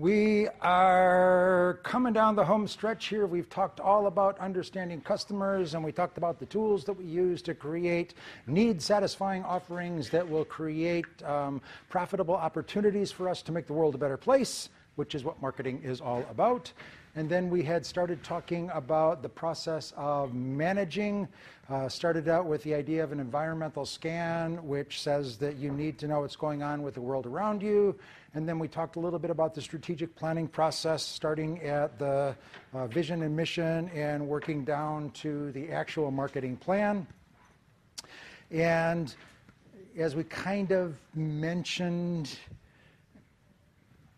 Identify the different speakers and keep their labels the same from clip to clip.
Speaker 1: We are coming down the home stretch here. We've talked all about understanding customers, and we talked about the tools that we use to create need-satisfying offerings that will create profitable opportunities for us to make the world a better place, which is what marketing is all about. And then we had started talking about the process of managing. Started out with the idea of an environmental scan, which says that you need to know what's going on with the world around you. And then we talked a little bit about the strategic planning process, starting at the vision and mission and working down to the actual marketing plan. And as we kind of mentioned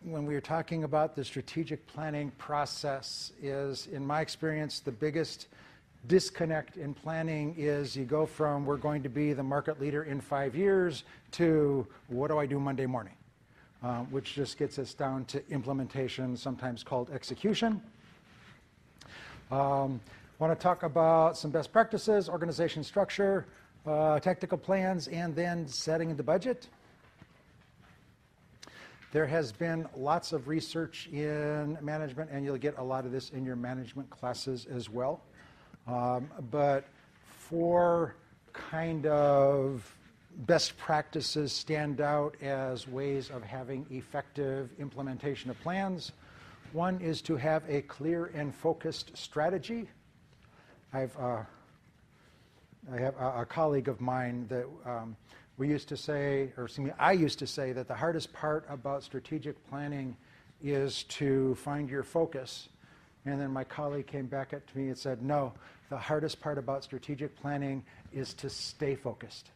Speaker 1: when we were talking about the strategic planning process, is, in my experience, the biggest disconnect in planning is you go from we're going to be the market leader in 5 years to what do I do Monday morning, which just gets us down to implementation, sometimes called execution. Want to talk about some best practices, organization structure, tactical plans, and then setting the budget. There has been lots of research in management, and you'll get a lot of this in your management classes as well. But 4 kind of best practices stand out as ways of having effective implementation of plans. One is to have a clear and focused strategy. I have a colleague of mine that we used to say, or excuse me, I used to say that the hardest part about strategic planning is to find your focus. And then my colleague came back at me and said, no, the hardest part about strategic planning is to stay focused.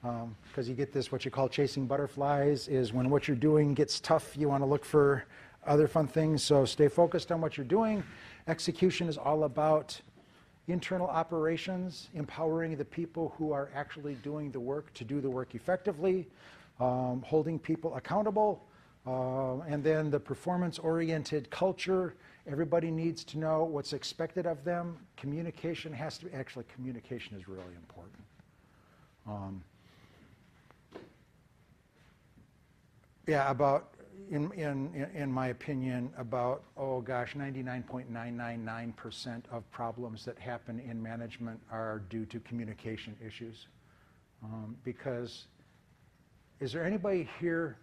Speaker 1: Because you get this, what you call chasing butterflies, is when what you're doing gets tough, you want to look for other fun things. So stay focused on what you're doing. Execution is all about internal operations, empowering the people who are actually doing the work to do the work effectively, holding people accountable, and then the performance-oriented culture. Everybody needs to know what's expected of them. Communication has to be, actually communication is really important. In my opinion, about, 99.999% of problems that happen in management are due to communication issues. Because is there anybody here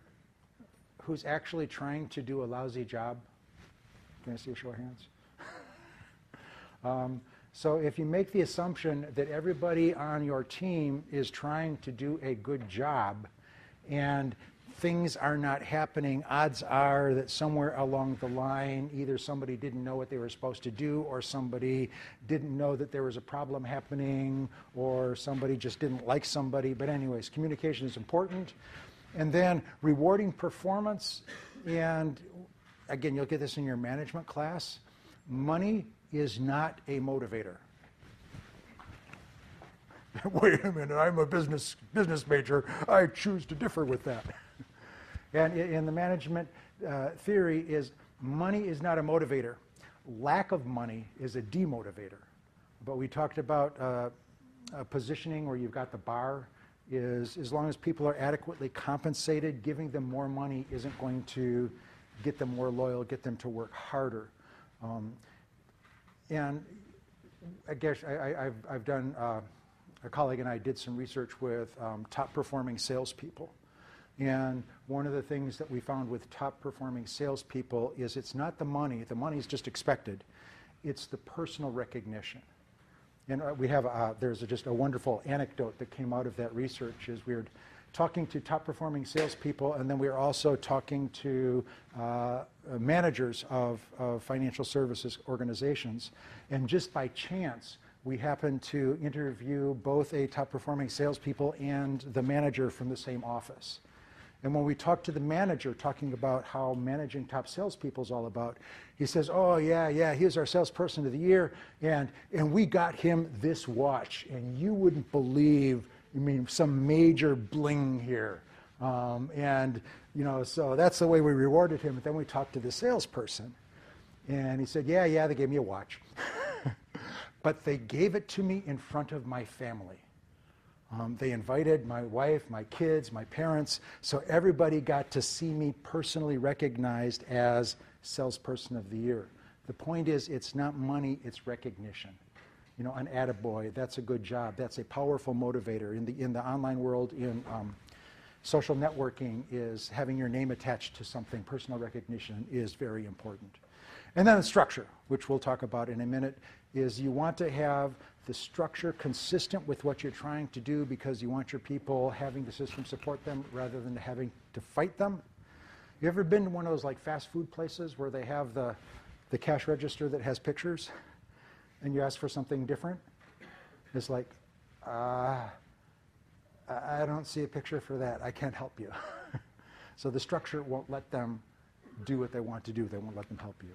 Speaker 1: who's actually trying to do a lousy job? Can I see a show of hands? So if you make the assumption that everybody on your team is trying to do a good job and things are not happening, odds are that somewhere along the line, either somebody didn't know what they were supposed to do, or somebody didn't know that there was a problem happening, or somebody just didn't like somebody. But anyways, communication is important. And then rewarding performance. And again, you'll get this in your management class. Money is not a motivator. Wait a minute, I'm a business major. I choose to differ with that. And in the management theory is money is not a motivator. Lack of money is a demotivator. But we talked about positioning where you've got the bar is as long as people are adequately compensated, giving them more money isn't going to get them more loyal, get them to work harder. And I guess I've done, a colleague and I did some research with top performing salespeople. And one of the things that we found with top performing salespeople is it's not the money is just expected, it's the personal recognition. And we have, there's just a wonderful anecdote that came out of that research is we were talking to top performing salespeople, and then we were also talking to managers of financial services organizations. And just by chance, we happened to interview both a top performing salespeople and the manager from the same office. And when we talked to the manager, talking about how managing top salespeople is all about, he says, oh, yeah, he was our salesperson of the year, and we got him this watch, and you wouldn't believe, some major bling here. And, so that's the way we rewarded him. But then we talked to the salesperson, and he said, yeah, they gave me a watch. But they gave it to me in front of my family. They invited my wife, my kids, my parents, so everybody got to see me personally recognized as Salesperson of the Year. The point is, it's not money, it's recognition. You know, an attaboy, that's a good job. That's a powerful motivator. In the online world, in social networking, is having your name attached to something. Personal recognition is very important. And then the structure, which we'll talk about in a minute, is you want to have the structure consistent with what you're trying to do because you want your people having the system support them rather than having to fight them. You ever been to one of those like fast food places where they have the cash register that has pictures and you ask for something different? It's like, I don't see a picture for that. I can't help you. So the structure won't let them do what they want to do. They won't let them help you.